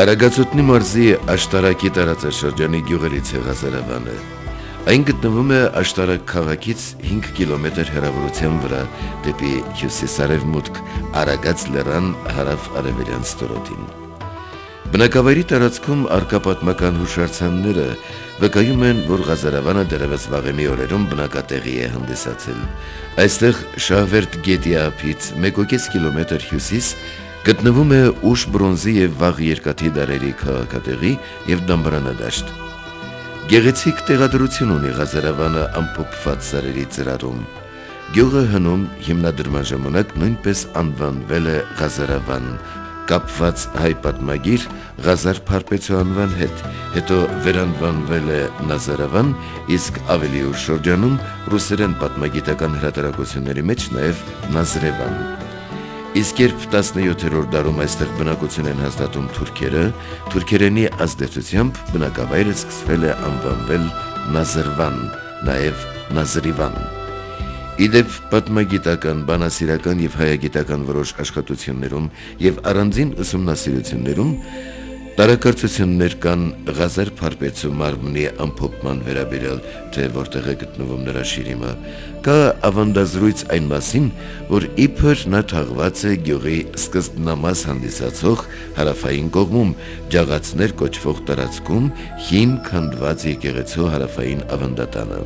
Արագածոտնի մարզի Աշտարակի տարածաշրջանի գյուղերից է Ղազարավանը։ Այն գտնվում է Աշտարակ քաղաքից 5 կիլոմետր հեռավորության վրա դեպի հյուսիս-արևմուտք Արագած լեռան հարավ-արևելյան ստորոտին։ Բնակավայրի տարածքում առկա պատմական հուշարձանները վկայում են, որ Ղազարավանը դեռևս վաղեմի օրերում բնակատեղի է հանդիսացել։ Այստեղ Շահվերդ գետի ափից 1.5 կիլոմետր հյուսիս գտնվում է ուշ բրոնզի եւ վաղ երկաթի դարերի քաղաքատեղի եւ դամբարանադաշտ։ Գեղեցիկ տեղադրություն ունի Ղազարավանը ամփոփված սարերի ծրարում։ Գյուղը հնում հիմնադրման ժամանակ նույնպես անվանվել է Ղազարավան, կապված հայ պատմագիր Ղազար Փարպեցու անվան հետ, հետո վերանվանվել է Նազարավան, իսկ ավելի ուշ շրջանում ռուսերեն պատմագիտական հրատարակությունների մեջ նաև Նազրևան։ Իսկ երբ 17-րդ դարում այստեղ բնակություն են հաստատում թուրքերը, թուրքերենի ազդեցությամբ բնակավայրը սկսվել է անվանվել Նազրվան, նաև Նազրիվան։ Իդեպ պատմագիտական, բանասիրական եւ հայագիտական որոշ աշխատություններում եւ առանձին ուսումնասիրություններում տարակարծություններ կան Ղազար Փարպեցու մարմնի ամփոփման վերաբերյալ, թե որտեղ է գտնվում նրա շիրիմը, կա ավանդազրույց այն մասին, որ իբր նա թաղված է գյուղի սկզբնամաս հանդիսացող հարավային կողմում Ջաղացներ կոչվող տարածքում հին քանդված եկեղեցու հարավային ավանդատանը։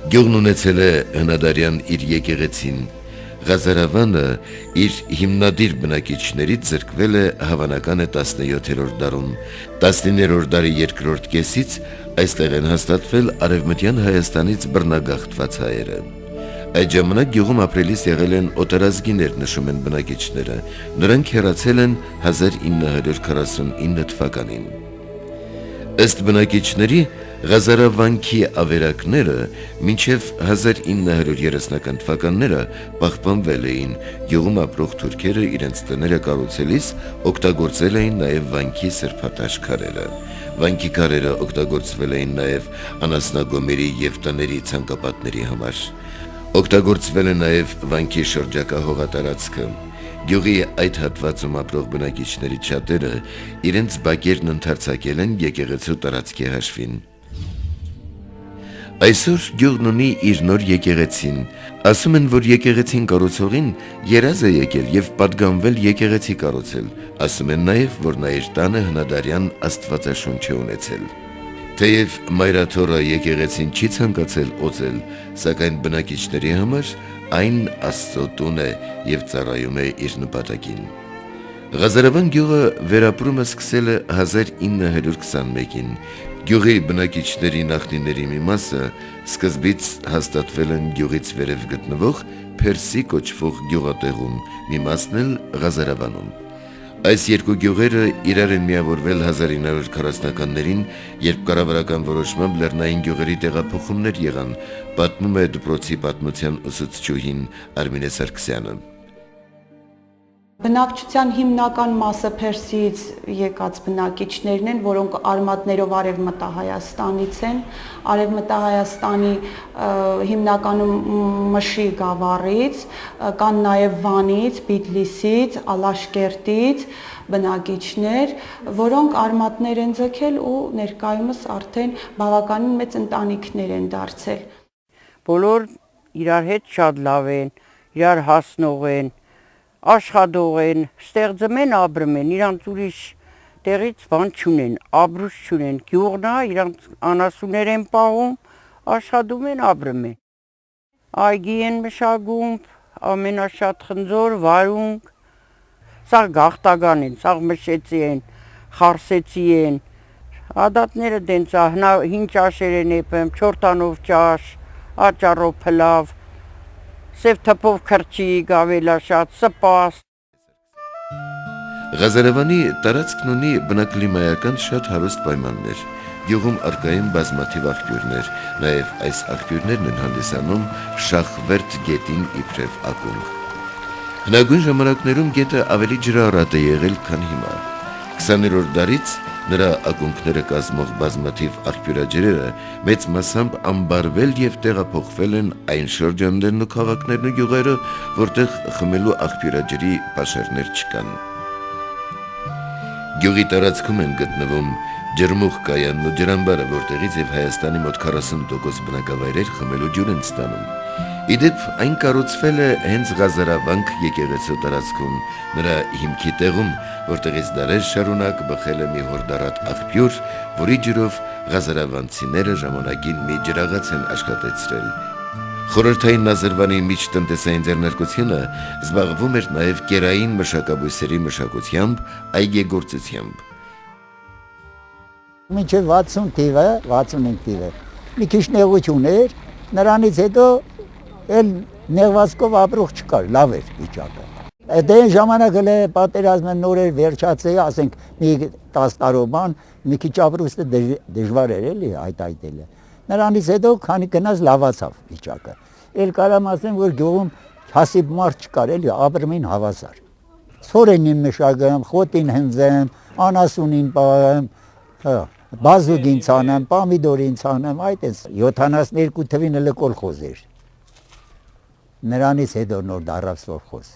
Գյուղն ունեցել է հնադարյան իր եկեղեցին։ Ղազարավանը իր հիմնադիր բնակիչներից զրկվել է հավանական է 17-րդ դարում։ 19-րդ դարի երկրորդ կեսից այստեղ են հաստատվել արևմտյան Հայաստանից բռնագաղթված հայերը։ Այդ ժամանակ գյուղում ապրելիս եղել են օտարազգիներ, նշում են բնակիչները։ Նրանք հեռացել են 1949 թվականին։ Ըստ բնակիչների Ղազարավանքի ավերակները մինչև 1930-ական թվականները պահպանվել էին, գյուղում ապրող թուրքերը իրենց տները կառուցելիս օգտագործել էին նաև վանքի սրբատաշ քարերը։ Վանքի քարերը օգտագործվել էին նաև անասնագոմերի եւ տների ցանկապատների համար։ Օգտագործվել է նաև վանքի շրջակա հողատարածքը։ Գյուղի այդ հատվածում ապրող բնակիչներից շատերը իրենց բակերն ընդարձակել են եկեղեցու տարածքի հաշվին։ Այսօր գյուղն ունի իր նոր եկեղեցին։ Ասում են, որ եկեղեցին կառուցողին երազ է եկել եւ պատգամվել եկեղեցի կառուցել։ Ասում են նաև, որ նա իր տանը հնադարյան աստվածաշունչ է ունեցել։ Թեև մայրաթորը եկեղեցին չի ցանկացել օծել, սակայն բնակիչների համար այն Աստծո տուն է եւ ծառայում է իր նպատակին։ Ղազարավան գյուղը վերապրումը սկսել է 1921-ին։ Գյուղի բնակիչների նախնիների մի մասը սկզբից հաստատվել են գյուղից վերև գտնվող Փերսի կոչվող գյուղատեղում, մի մասն էլ Ղազարավանում։ Այս երկու գյուղերը իրար են միավորվել 1940-ականներին, երբ կառավարական որոշմամբ լեռնային գյուղերի տեղափոխումներ եղան, պատմում է դպրոցի պատմության ուսուցչուհին Արմինե Սարգսյանը։ Բնակչության հիմնական մասը Փերսիից եկած բնակիչներն են, որոնք արմատներով Արևմտահայաստանից են, Արևմտահայաստանի հիմնականում Մշի գավառից, կան նաև Վանից, Բիթլիսից, Ալաշկերտից բնակիչներ, որոնք արմատներ են ձգել ու ներկայումս արդեն բավականին մեծ ընտանիքներ են դարձել։ Բոլոր իրար հետ շատ լավ են, իրար հասնող են, աշխատող են, ստեղծում են, ապրում են, իրանց ուրիշ տեղից բան չունեն, ապրուց չունեն, գյուղն է, իրանց անասուններ են պահում, աշխատում են, ապրում են։ Այգի են մշակում, ամենաշատ խնձոր, վարունգ, սաղ գաղթական են, սաղ մշեցի են, խարսեցի են, ադատները դենց հին ճաշեր են եպեմ, չորտանով ճաշ, աճառով փլավ, սև թփով քրչիկ, ավելաշատ, սպաս։ Ղազարավանի տարածքն ունի բնակլիմայական շատ հարուստ պայմաններ։ Գյուղում առկա են բազմաթիվ աղբյուրներ, նաև այս աղբյուրներն են հանդիսանում Շախվերդ գետին իբրև ակունք։ Հնագույն ժամանակներում գետը ավելի ջրառատ է եղել, քան հիմա։ 20-րդ դարից նրա ակունքները կազմող բազմաթիվ աղբյուրաջրերը մեծ մասամբ ամբարվել եւ տեղափոխվել են այն շրջաններն ու քաղաքներն ու գյուղերը, որտեղ խմելու աղբյուրաջրի պաշարներ չկան։ Գյուղի տարածքում են գտնվում ջրմուղ կայանն ու ջրամբարը, որտեղից եւ Հայաստանի մոտ 40% բնակավայրեր խմելու ջուր են ստանում։ Իդեպ այն կառուցվել է հենց Ղազարավանք եկեղեցու տարածքում, նրա հիմքի տեղում, որտեղից դարեր շարունակ բխել է մի հորդառատ աղբյուր, որի ջրով ղազարավանցիները ժամանակին մի ջրաղաց են աշխատեցրել։ Խորհրդային Նազարվանի միջտնտեսային ձեռնարկությունը զբաղվում էր նաև կերային մշակաբույսերի մշակությամբ, այգեգործությամբ։ Մինչև 60 թիվը, 65 թիվը մի քիչ նեղություն էր, նրանից հետո էլ նեղվածքով ապրող չկար, լավ էր վիճակը։ Այդ այն ժամանակ էլ պատերազմը նոր էր վերջացել, ասենք մի 10 տարով բան, մի քիչ ապրուստը դժվար էր էլի այդելը։ Նրանից հետո քանի գնաց լավացավ վիճակը։ Էլ կարամ ասեմ, որ գյուղում հասիբ մարդ չկար էլի, ապրումին հավասար։ Ցորենին մշակեմ, խոտին հնձեմ, անասունին պահեմ, բազուգին ցանեմ, պամիդորին ցանեմ, այդ էս 72 թվին էլ կոլխոզ էր։ Նրանից հետո նոր դարավ սովխոզ։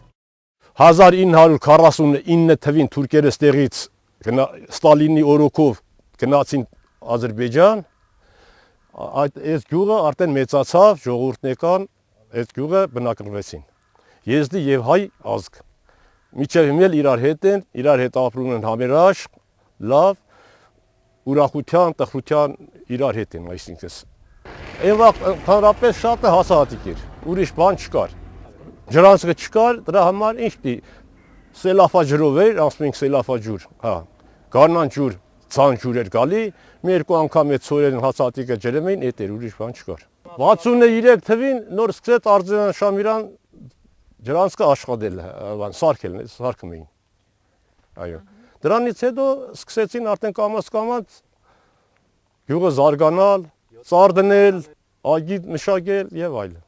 1949 թվին թուրքերը ստեղից Ստալինի օրոքով գնացին Ադրբեջան, այս գյուղը արդեն մեծացավ, ժողովուրդն եկան, այս գյուղը բնակվեցին։ Եզդի եւ հայ ազգ։ Միջև հիմնել իրար հետ են, իրար հետ ապրում են համերաշխ, լավ, ուրախության, տխրության իրար հետ են, այսինքն։ Այն վաղ ընդհանրապես շատ հասարակիկ էր, ուրիշ բան չկար։ Ջրանցքը չկար, դրա համար ինչ պիտի սելաֆաջրով էր, ասում ենք սելաֆաջուր, հա, գարնան ջուր, ցան ջուր էր գալի, մի երկու անգամ այդ ցորեն հացատիկը ջրում էին, այդ էր ուրիշ բան չկար։ 63 թվին նոր սկսեց Արձենյան Շամիրան ջրանցքը աշխատել, սարքել, սարքում էին։ Այո։ Դրանից հետո սկսեցին արդեն կամաց գյուղը զարգանալ, ծառ դնել, այգի մշակել եւ այլն։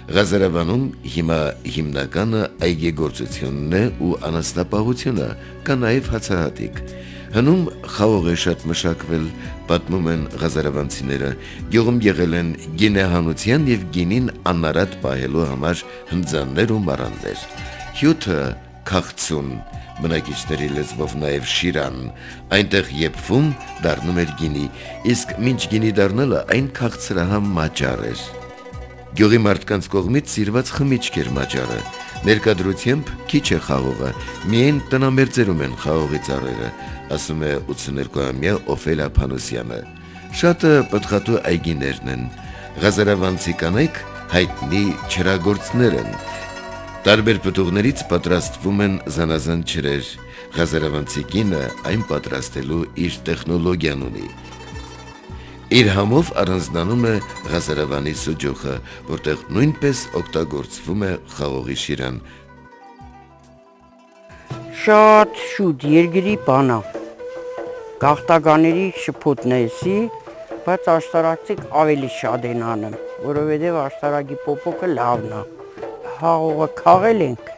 Ղազարավանում հիմա հիմնականը այգեգործությունն է ու անասնապահությունը, կա նաև հացահատիկ։ Հնում խաղող է շատ մշակվել, պատմում են ղազարավանցիները, գյուղում եղել են գինեհանության եւ գինին անարատ պահելու համար հնձաններ ու մառաններ։ Հյութը քաղցուն, բնակիչների լեզվով նաև շիրան, այնտեղ եփվում դառնում էր գինի, իսկ մինչ գինի դառնալը այն քաղցրահամ մաճար էր։ Գյուղի մարդկանց կողմից սիրված խմիչք էր մաճարը, ներկադրությամբ քիչ է խաղողը, միայն տնամերձերում են խաղողի ծառերը, ասում է 82-ամյա Օֆելիա Փանոսյանը։ Շատը պտղատու այգիներն են, ղազարավանցի կանայք հայտնի չրագործներ են։ Տարբեր պտուղներից պատրաստվում են զանազան չրեր, ղազարավանցի կինը այն պատրաստելու իր տեխնոլոգիան ունի։ Իր համով առանձնանում է Ղազարավանի սուջուխը, որտեղ նույնպես օգտագործվում է խաղողի շիրան։ Շատ շուտ երկրի բանա, գաղթականների շփոթն է էսի, բայց աշտարակցիկ ավելի շատ են անում, որովհետև աշտարակի պոպոկը լավն է։ Հաղողը քաղել ենք,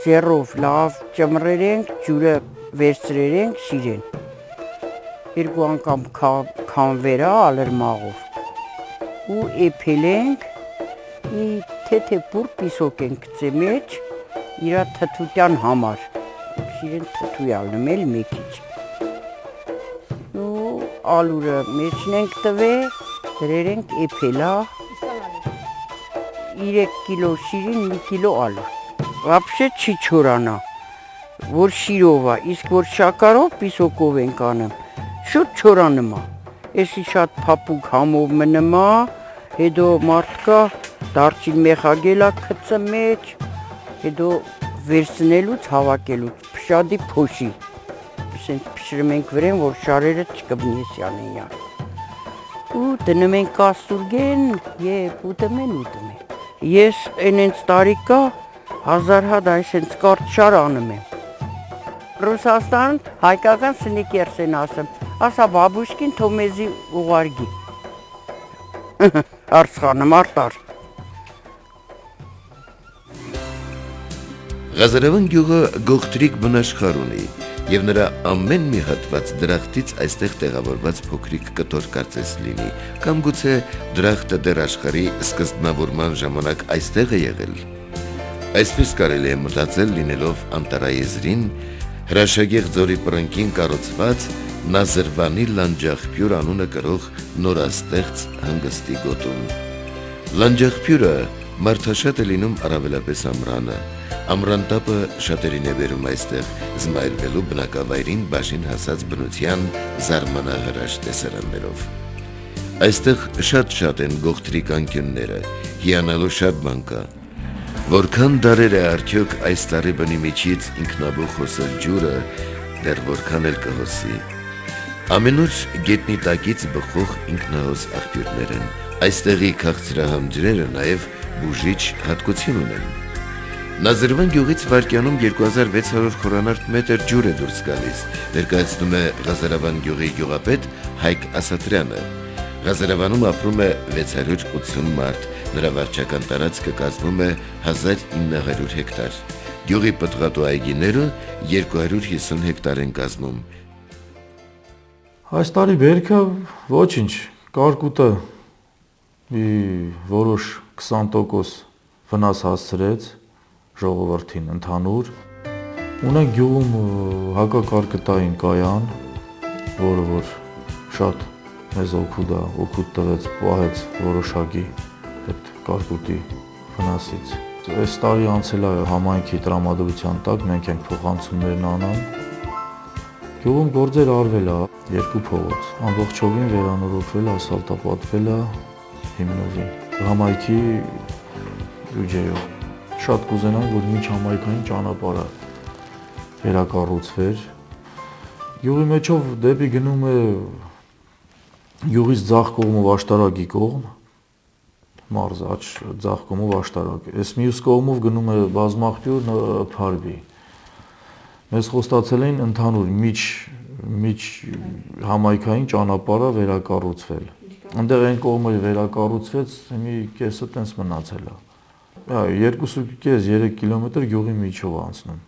ձեռով լավ ճմրել ենք, ջուրը վերցրել ենք, շիրեն։ Երկու անգամ քանվերա ալերմաղով ու էփել ենք, մի թեթե բուր պիսոկ ենք գծե մեջ, իրա թթության համար, շիրեն թթույալն էլ մեքիչ։ Ու ալուրը մեջն ենք տվե, դրեր ենք էփելա, 3 կիլո շիրին, 1 կիլո ալուր։ Вообще չի չորանա, որ շիրով է, իսկ որ շաքարով պիսոկով ենք անում, շուտ չորանում է, էսի շատ փափուկ համով մնում է, հետո մարդկա դարչին մեխագելա քծը մեջ, հետո վերցնելուց հավաքելուց, փշադի փոշի, սենց փշրում ենք վրեն, որ շարերը չկբնեսյան են յան, ու դնում ենք կաստուրգեն և ուտում են։ Ես ենենց տարիկա 1000 հատ այսենց կարդ շար անում եմ։ Ռուսաստան հայկական սնիկերս են ասում, ասա բաբուշկին թոմեզի ուղարգի, արցխանım արտար։ Ղազարավան գյուղը գողտրիկ բնաշխար ունի եւ նրա ամեն մի հատված դրախտից այստեղ տեղավորված փոքրիկ կտոր կարծես լինի, կամ գուցե դրախտը դեռ աշխարհի սկզբնավորման ժամանակ այստեղ է եղել։ Այսպես կարելի է մտածել լինելով անտարայեզրին, Հրաշագեղ ձորի պրնկին կառուցված Նազրվանի լանջախփյուր անունը կրող նորաստեղծ հանգստի գոտում։ Լանջախփյուրը մարդաշատ է լինում առավելապես ամռանը։ Ամռան տապը շատերին է բերում այստեղ զմայրվելու բնակավայրին բաժին հասած բնության զարմանահրաշ տեսարաններով։ Այստեղ շատ են գողտրիկ անկյունները, հիանալու շատ բան կա։ Որքան դարեր է արդյոք այս տարի բնի միջից ինքնաբու խոսել ջուրը, դեռ որքան էլ կհոսի։ Ամենուր գետնի տակից բխող ինքնահոս աղբյուրներ են, այստեղի քաղցրահամ ջրերը նաև բուժիչ հատկություն ունեն։ Նազրվան գյուղից վարկյանում 2600 խորանարդ մետր ջուր է դուրս գալիս, ներկայացնում է Ղազարավան գյուղի գյուղապետ Հայկ Ասատրյանը։ Ղազարավանում ապրում է 680 մարդ, նրա վարչական տարածքը կազմում է 1900 հեկտար։ Գյուղի պտղատու այգիները 250 հեկտար են կազմում։ Այս տարի բերքը ոչինչ, կարկուտը մի որոշ 20% վնաս հասցրեց ժողովրդին ընդհանուր։ Ունենք գյուղում հակակարկտային կայան, որը որ շատ մեզ օգուտ տվեց, պահեց որոշակի այդ կարկուտի վնասից։ Այս տարի անցել է համայնքի տրամադրության տակ, մենք ենք փոխանցումներն անում։ Գյուղում գործեր արվել է 2 փողոց, ամբողջովին վերանորոգվել, ասֆալտապատվել է հիմնովին։ Համայնքի բյուջեով։ Շատ կուզենանք, որ մինչ համայնքային ճանապարհը վերակառուցվեր։ Գյուղի մեջով դեպի գնում է գյուղից ձախ կողմով աշտարակի կողմ, մարզ աջ ձախ կողմով աշտարակ։ Այս մյուս կողմով գնում է բազմաղբյուր Փարվի։ Մեզ խոստացել էին ընդհանուր միջ համայնքային ճանապարհը վերակառուցվել։ Այնտեղ այն կողմը վերակառուցվեց, մի կեսը տենց մնացել է։ 2.5-3 կիլոմետր գյուղի միջով անցնում։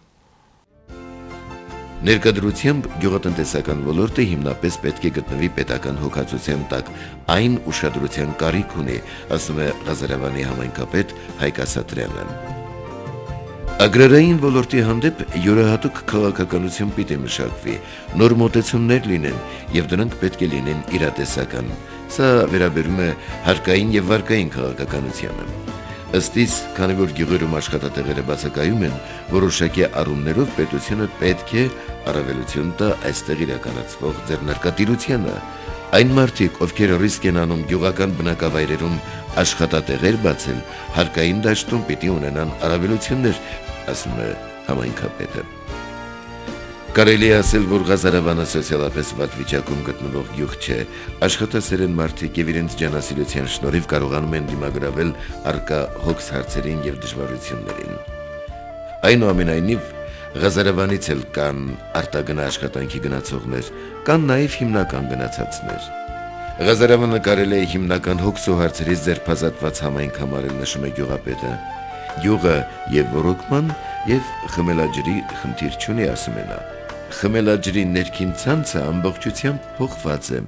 Ներկայությամբ գյուղատնտեսական ոլորտը հիմնապես պետք է գտնվի պետական հոգացության տակ, այն ուշադրության կարիք ունի, ասում է Ղազարավանի համայնքապետ Հայկ Ասատրյանը։ Ագրարային ոլորտի հանդեպ յուրահատուկ քաղաքականություն պիտի մշակվի, նոր մոտեցումներ լինեն եւ դրանք պետք է լինեն իրատեսական։ Սա վերաբերում է հարկային եւ վարկային քաղաքականությանը։ Ըստ իս, քանի որ գյուղերում աշխատատեղերը բացակայում են, որոշակի առումներով պետությունը պետք է առավելություն տա այստեղ իրականացվող ձեռնարկատիրությանը։ Այն մարդիկ, ովքեր ռիսկ են անում գյուղական բնակավայրերում աշխատատեղեր բացել, հարկային դաշտում պիտի ունենան առավելություններ, ասում է համայնքապետը։ Կարելի է ասել, որ Ղազարավանը սոցիալապես վատ վիճակում գտնվող գյուղ չէ, աշխատասեր են մարդիկ եւ իրենց ջանասիրության շնորհիվ կարողանում են դիմագրավել առկա հոգս հարցերին եւ դժվարություններին։ Այնուամենայնիվ, Ղազարավանից էլ կան արտագնա աշխատանքի գնացողներ, կան նաեւ հիմնական գնացածներ։ Ղազարավանը կարելի է հիմնական հոգսու հարցերից ձերբազատված համայնք համարել, նշում է գյուղապետը։ Գյուղը եւ ռոռոկման եւ խմելաջրի խնդիր չունի, ասում է նա։ Խմելաջրի ներքին ցանցը ամբողջությամբ փոխված է։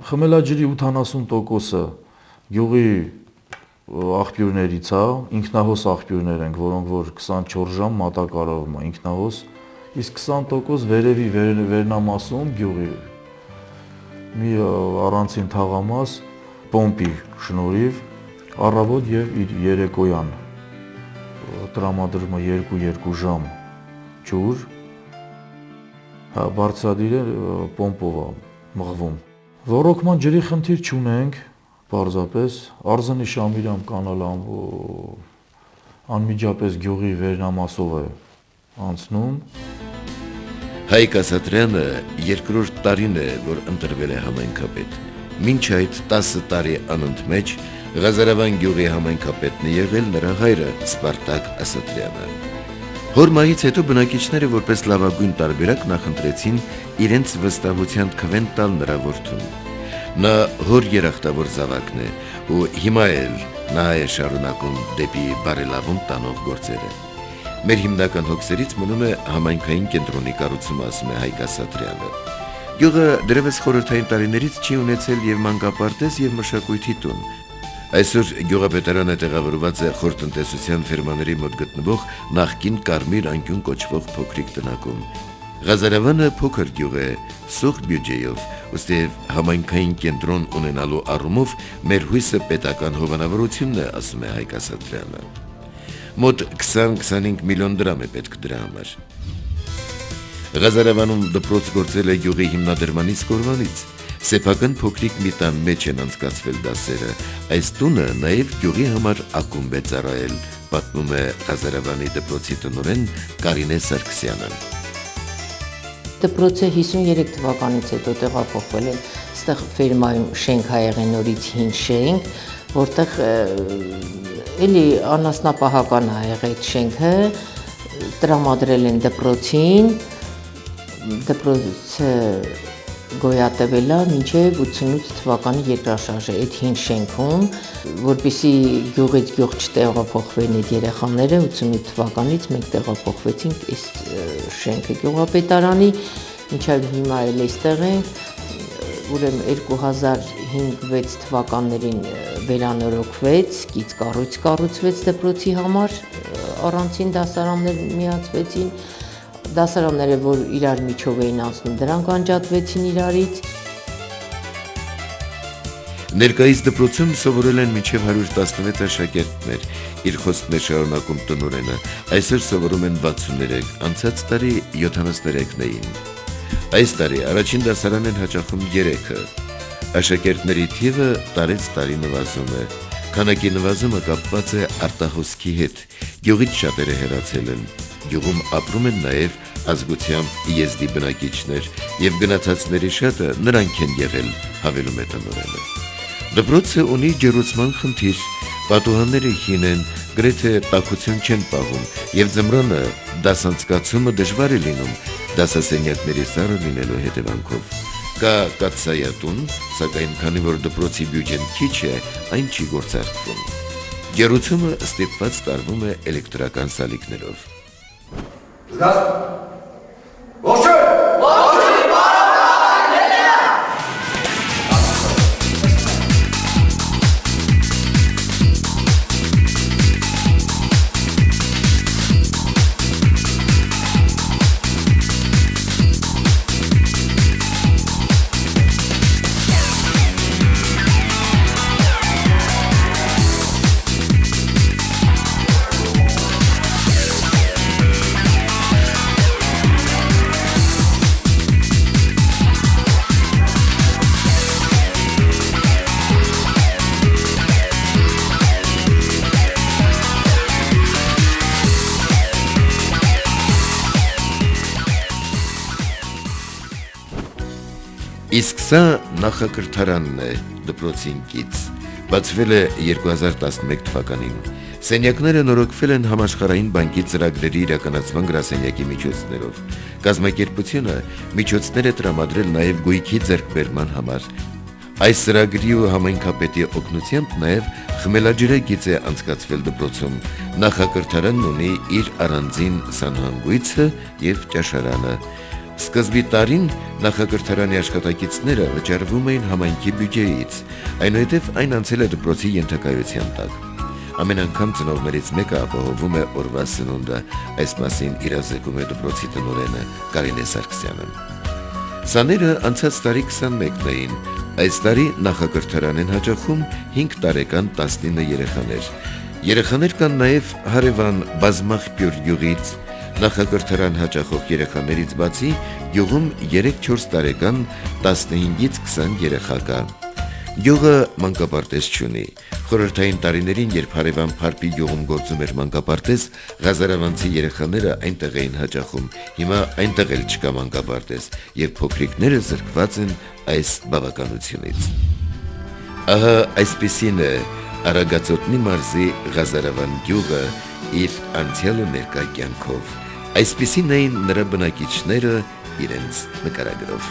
Խմելաջրի 80%-ը գյուղի աղբյուրներից է, ինքնահոս աղբյուրներ են, որոնք որ 24 ժամ մատակարարվում է ինքնահոս, իսկ 20% վերևի վերնամասում գյուղի մի առանցին թաղամաս պոմպի շնորհիվ առավոտ եւ երեկոյան տրամադրվում է 2 ժամ ջուր, բարձրադիրը պոմպով է մղվում։ Ռոռոկման ջրի խնդիր չունենք, պարզապես Արզանի Շամիրամ կանալը անմիջապես գյուղի վերնամասով է անցնում։ Հայկ Ասատրյանը երկրորդ տարին է, որ ընտրվել է համայնքապետ։ Մինչ այդ 10 տարի անընդմեջ Ղազարավան գյուղի համայնքապետն է եղել նրա հայրը Սպարտակ Ասատրյանը։ Հոր մահից հետո բնակիչները որպես լավագույն տարբերակ նախընտրեցին իրենց վստահության քվեն տալ նրա որդուն։ Նա հոր երախտավոր զավակն է ու հիմա էլ նա է շարունակում դեպի բարելավում տանող գործերը։ Մեր հիմնական հոգսերից մնում է համայնքային կենտրոնի կառուցումը, ասում է Հայկ Ասատրյանը։ Գյուղը դեռևս խորհրդային տարիներից չի ունեցել եւ մանկապարտեզ եւ մշակույթի տուն։ Այսօր գյուղապետարանը տեղավորված է խորտնտեսության ֆերմաների մոտ գտնվող նախկին Կարմիր անկյուն կոչվող փոքրիկ տնակում։ Ղազարավանը փոքր գյուղ է, սուղ բյուջեով, ըստև համայնքային կենտրոն ունենալու առումով մեր հույսը պետական հովանավորությունն է, ասում է Հայկ Ասատրյանը։ Մոտ 20-25 միլիոն դրամ է պետք դրա համար։ Ղազարավանում դպրոց գործել է գյուղի հիմնադրմանից կորվանից։ Սեփական փոքրիկ մի տան մեջ են անցկացվել դասերը։ Այս տունը նաև գյուղի համար ակումբ է ծառայել, պատմում է Ղազարավանի դպրոցի տնօրեն Կարինե Սարգսյանը։ Դպրոցը 53 թվականից հետո տեղափոխվել են այստեղ ֆերմայում շենք ա եղել նորից հին շենք, որտեղ էլի անասնապահական ա եղել այդ շենքը, տրամադրել են դպրոցին, դպրոցը գոյատևել է մինչև 88 թվականի երկրաշարժը այդ հին շենքում, որպեսզի գյուղից գյուղ չտեղափոխվեն այդ երեխաները, 88 թվականից մենք տեղափոխվեցինք այս շենքը գյուղապետարանի, մինչև հիմա էլ այստեղ ենք, ուրեմն 2005-6 թվականներին վերանորոգվեց, կից կառույց կառուցվեց դպրոցի համար, առանցին դասարաններ միացվեցին, դասարանները, որ իրար միջով էին անցնում, դրանք անջատվեցին իրարից։ Ներկայիս դպրոցում սովորել են մինչև 116 աշակերտներ, իր խոսքն է շարունակում տնօրենը, այսօր սովորում են 63, անցած տարի 73-ն էին։ Այս տարի առաջին դասարան են հաճախում 3-ը։ Աշակերտների թիվը տարեց տարի նվազում է։ Քանակի նվազումը կապված է արտահոսքի հետ, գյուղից շատերը հեռացել են։ Գյուղում ապրում են նաև ազգությամբ եզդի բնակիչներ եւ գնացածների շատը նրանք են եղել, հավելում է տնօրենը։ Դպրոցը ունի ջերուցման խնդիր, պատուհանները հին են, գրեթե տաքություն չեն պահում եւ ձմռանը դասանցկացումը դժվար է լինում դասասենյակների սառը լինելու հետևանքով։ Կա կաթսայատուն, սակայն քանի որ դպրոցի բյուջեն քիչ է, այն չի գործարկվում։ Ջերուցումը ստիպված տարվում է էլեկտրական սալիկներով։ Իսկ սա նախակրթարանն է դպրոցին կից, բացվել է 2011 թվականին, սենյակները նորոգվել են համաշխարհային բանկի ծրագրերի իրականացման գրասենյակի միջոցներով, կազմակերպությունը միջոցներ է տրամադրել նաև գույքի ձեռքբերման համար, այս ծրագրի ու համայնքապետի օգնությամբ նաև խմելաջրագիծ է անցկացվել դպրոցում, նախակրթարանն ունի իր առանձին սանհանգույցը և ճաշարանը, Սկզբի տարին նախակրթարանի աշխատակիցները վճարվում էին համայնքի բյուջեից, այնուհետև այն անցել է դպրոցի ենթակայության տակ։ Ամեն անգամ ծնողներից մեկը ապահովում է օրվա սնունդը, այս մասին իրազեկում է դպրոցի տնօրենը Կարինե Սարգսյանը։ Սաները անցած տարի 21-ն էին, այս տարի նախակրթարան են հաճախում 5 տարեկան 19 երեխաներ։ Երեխաներ կան նաև հարևան Բազմախպյուր գյուղից, նախակրթարան հաճախող երեխաներից բացի գյուղում 3-4 տարեկան 15-ից 20 երեխա կա։ Գյուղը մանկապարտեզ չունի։ Խորհրդային տարիներին, երբ հարևան Փարպի գյուղում գործում էր մանկապարտեզ, ղազարավանցի երեխաները այնտեղ էին հաճախում։ Հիմա այնտեղ էլ չկա մանկապարտեզ, եւ փոքրիկները զրկված են այս բավականությունից։ Ահա այսպիսին է Արագածոտնի մարզի Ղազարավան գյուղը իր անցյալ ու ներկա կյանքով։ Այսպիսին էին նրա բնակիչները իրենց նկարագրով։